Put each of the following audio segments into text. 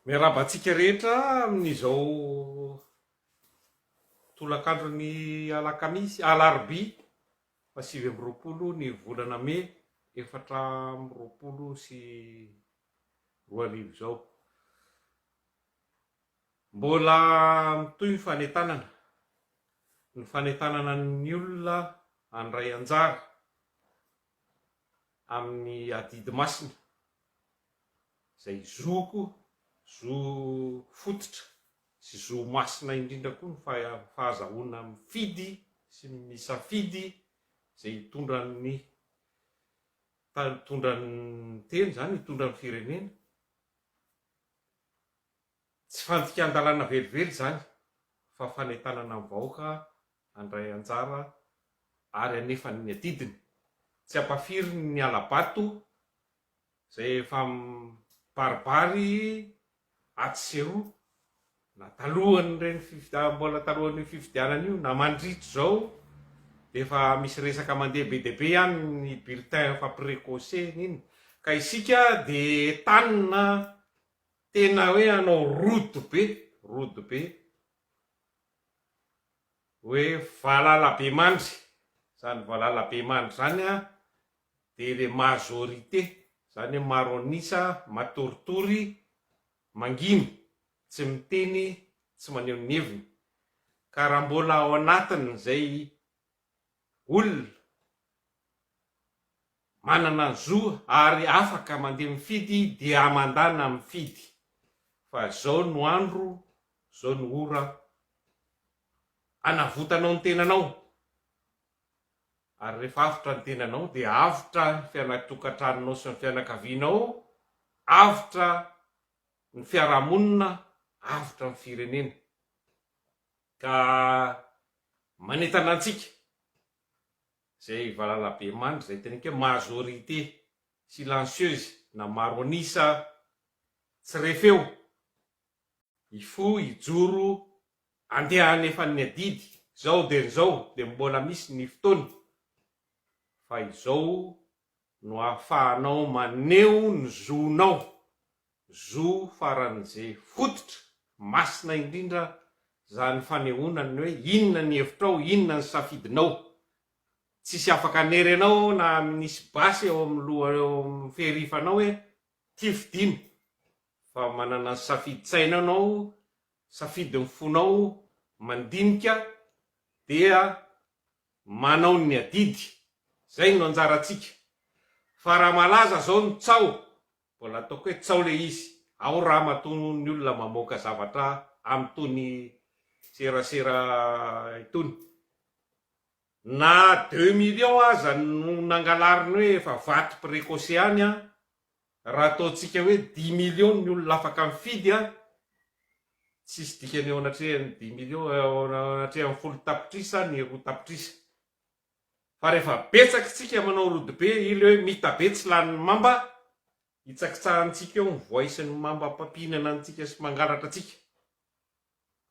Miarabantsika rehetra amin'izao tolakandron'ny alakamisy alarobia fa 20 ny volana May 2024 zao. Mbola mitohy ny fanentanana ny olona handray anjara amin'ny adidy masina izay zoko zo fototra sy zo masina indrindra koa ny fahazahoana mifidy sy misafidy izay hitondran'ny teny zany, hitondran'ny firenena. Tsy fandikan-dalàna velively zany fa fanentanana ny vahoaka handray anjara ary anefa ny adidiny, tsy ampafiry ny alabato izay efa baribary aty sy eroa na talohany reny mbola talohan'ny fifidianana io na mandritro zao de efa misy resaka mandeha be dia be ihany ny bulletin fampirекose iny, ka isika de tanina tena hoe anao rodo be hoe valala-be mandry. Zany valala-be mandry zany de le majorité, zany hoe maro anisa matoritory manginy tsy miteny tsy maneho ny heviny, ka raha mbola ao anatiny zay olona manana ny zo ary afaka mandeha mifidy dia amandana mifidy, fa zao no andro, zao no ora anavotanao ny tenanao, ary rehefa avotra ny tenanao dia avotra ny fiainatokatrannao sy ny fianakavianao, avotra ny fiarahamonina, avotra ny firenena. Ka manentana antsika zay valala-be mandry zay tena hoe majorité silencieuse na maro anisa tsy refeo ifo hijoro andeha anefa ny adidy zao de mbola misy ny fotoany, fa izao no ahafahanao maneho ny zonao, zo faran'izay fototra masina indrindra zany fanehoana ny hoe inona ny hevitrao, inona ny safidinao. Tsisy afaka anery anao na misy basy eo amin'ny loha eo amin'ny fiherifanao hoe tifidino, fa manana ny safidy-tsaina anao, safidy ny fonao mandinika dia manao ny adidy. Zay no anjarantsika. Fa raha malaza zao ny tsao, mbola ataoko hoe tsao le izy, ao raha matony ny olona mamoaka zavatra amin'itony serasera itony, na 2 millions aza no nangalariny hoe efa vaty précoce any raha ataontsika hoe 10 millions ny olona afaka mifidy tsisy dikany eo anatrehany 10 millions anatrehany 10 tapitrisa ny 2 tapitrisa. Fa rehefa betsaky tsika manao rodo be, ile hoe mita be tsy lany mamba, hitsakitsahantsika eo ny voaisin'ny mamba mpampinana antsika sy mangalatra atsika.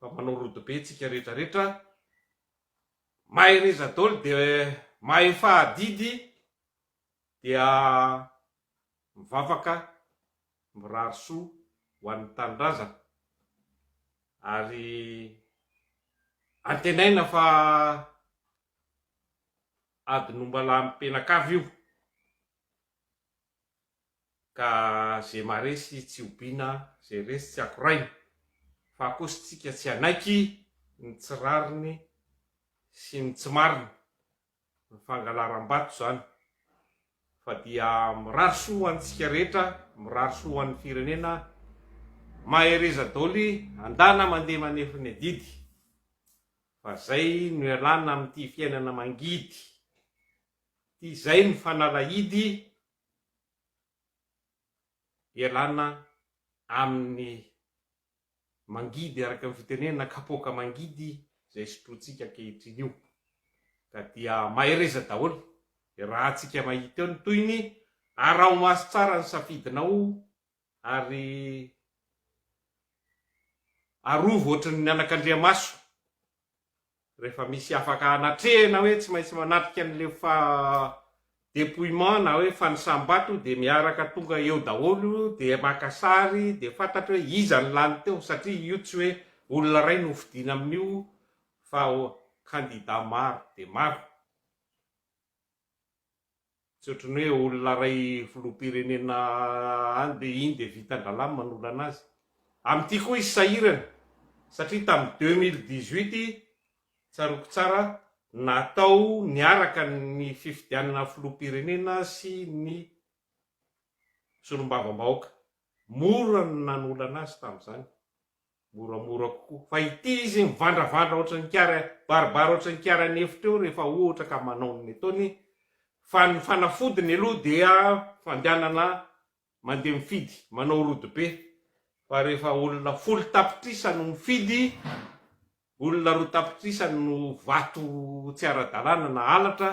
Fa manao rodo be tsika rehetrarehetra, mahay reza daholo de mahay fahadidy dia mivavaka mirary soa ho an'ny tanindrazana, ary antenaina fa ady nombalamy mpenakavy io, ka zay maresy tsy obiana, zay resy tsy akoraina, fa akositsika tsy anaiky ny tsy rariny sy ny tsy marina, ny fangalaram-bato zany, fa dia mirary soa antsika rehetra, mirary soa an'ny firenena, mahay reza daholy andana mandeha maneho ny adidy. Fa zay no ialana amin'ity fiainana mangidy ty, zay ny fanalahidy, ialana amin'ny mangidy araka ny fitenena kapoaka mangidy zay sotrotsika ankehitriny io. Ka dia mahay reza daholo, raha tsika mahita eo ny toyny arao maso tsara ny safidinao, ary arovo ohatrany ny anak'Andriamaso. Rehefa misy afaka anatrehana hoe tsy maintsy manatrika an'le dépouillement na hoe fanisambato de miaraka tonga eo daholo de maka sary de fantatro hoe iza ny lany teo satria io tsy hoe olona ray no fidina amin'io fa kandida maro de maro tsy ohatrany hoe olona ray filoham-pirenena any de iny de vitan-dralamy manolo anazy amin'ity koa izy sahirana satria tamin'ny 2018 tsaroko tsara natao niaraka ny fifidianana filoham-pirenena sy ny solombavam-bahoaka mora nanolo anazy tamin'izany moramora kokoa fa ity izy mivandravandra ohatrany kiara baribary ohatrany kiara nefitra eo rehefa ohatra ka manao ny ataony fa ny fanafodiny aloha dia fandehanana mandeha mifidy manao rodibe fa rehefa olona folo tapitrisa no mifidy olona roa tapitrisa no vato tsy ara-dalàna na halatra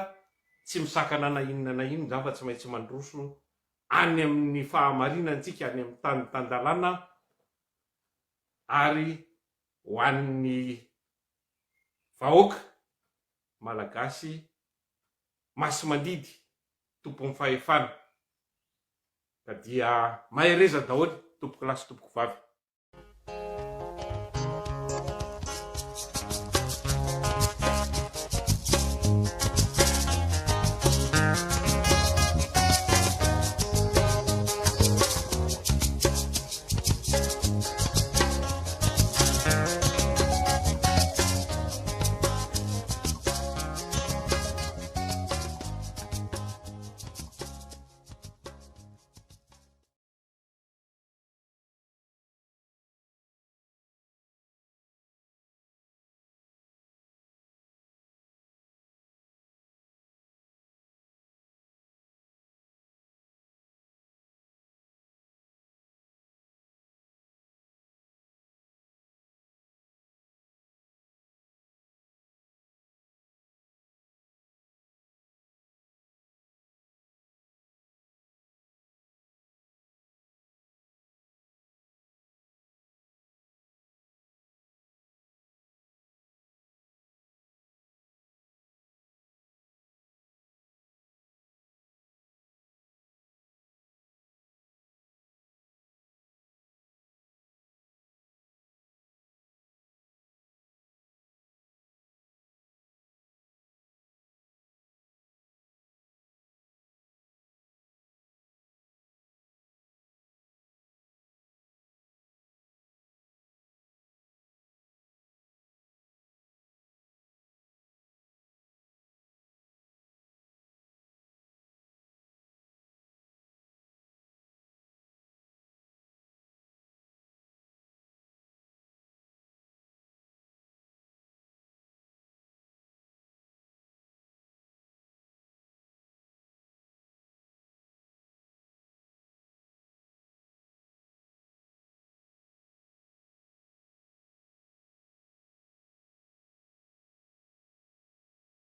tsy misakana na inona zany fa tsy maintsy mandroso any amin'ny fahamarinantsika any amin'ny tany tan-dalàna ary ho an'ny vahoaka malagasy masy mandidy tompon'ny fahefana ka dia mahereza daholo tompoko lasy tompoko vavy.